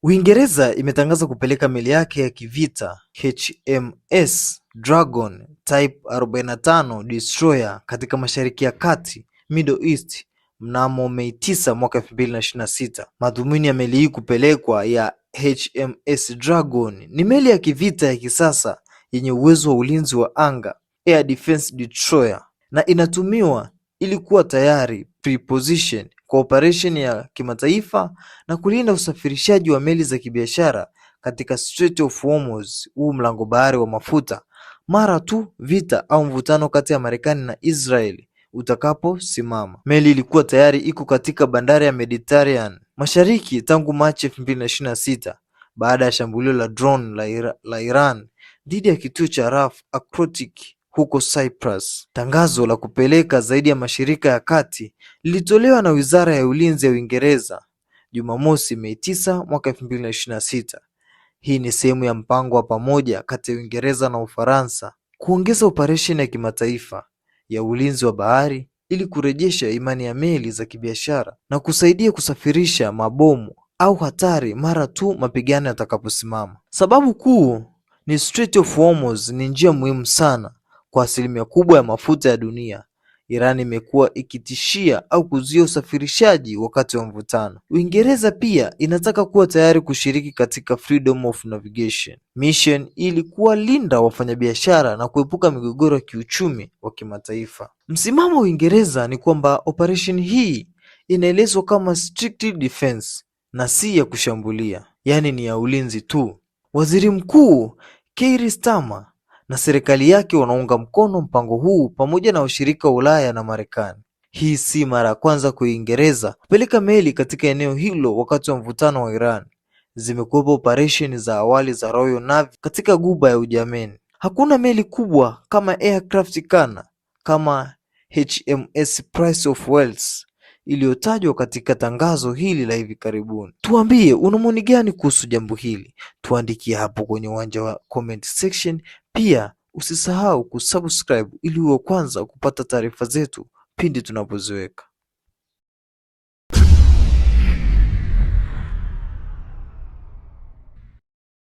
Uingereza imetangaza kupeleka meli yake ya kivita HMS Dragon Type 45 destroyer katika Mashariki ya Kati, Middle East, mnamo Mei 9 mwaka 2026. Madhumuni ya meli hii kupelekwa ya HMS Dragon ni meli ya kivita ya kisasa yenye uwezo wa ulinzi wa anga, air defense destroyer, na inatumiwa ili kuwa tayari pre-position kwa operation ya kimataifa na kulinda usafirishaji wa meli za kibiashara katika Strait of Hormuz, huu mlango bahari wa mafuta, mara tu vita au mvutano kati ya Marekani na Israeli utakaposimama. Meli ilikuwa tayari iko katika bandari ya Mediterranean Mashariki tangu Machi 2026 baada ya shambulio la drone la Iran dhidi ya kituo cha RAF Akrotich huko Cyprus. Tangazo la kupeleka zaidi ya mashirika ya kati lilitolewa na Wizara ya Ulinzi ya Uingereza Jumamosi, Mei 9 mwaka 2026. Hii ni sehemu ya mpango wa pamoja kati ya Uingereza na Ufaransa kuongeza operesheni ya kimataifa ya ulinzi wa bahari ili kurejesha imani ya meli za kibiashara na kusaidia kusafirisha mabomu au hatari mara tu mapigano yatakaposimama. Sababu kuu ni Strait of Hormuz ni njia muhimu sana kwa asilimia kubwa ya mafuta ya dunia. Iran imekuwa ikitishia au kuzuia usafirishaji wakati wa mvutano. Uingereza pia inataka kuwa tayari kushiriki katika Freedom of Navigation Mission ili kuwalinda wafanyabiashara na kuepuka migogoro ya kiuchumi wa kimataifa. Msimamo wa Uingereza ni kwamba operation hii inaelezwa kama strictly defense na si ya kushambulia, yaani ni ya ulinzi tu. Waziri Mkuu Keir Starmer na serikali yake wanaunga mkono mpango huu pamoja na washirika wa Ulaya na Marekani. Hii si mara ya kwanza kwa Uingereza kupeleka meli katika eneo hilo wakati wa mvutano wa Iran. Zimekuwepo operesheni za awali za Royal Navy katika Ghuba ya Uajemi. Hakuna meli kubwa kama aircraft carrier kama HMS Prince of Wales iliyotajwa katika tangazo hili la hivi karibuni. Tuambie una maoni gani kuhusu jambo hili? Tuandikie hapo kwenye uwanja wa comment section. Pia usisahau kusubscribe ili uwe kwanza kupata taarifa zetu pindi tunapoziweka.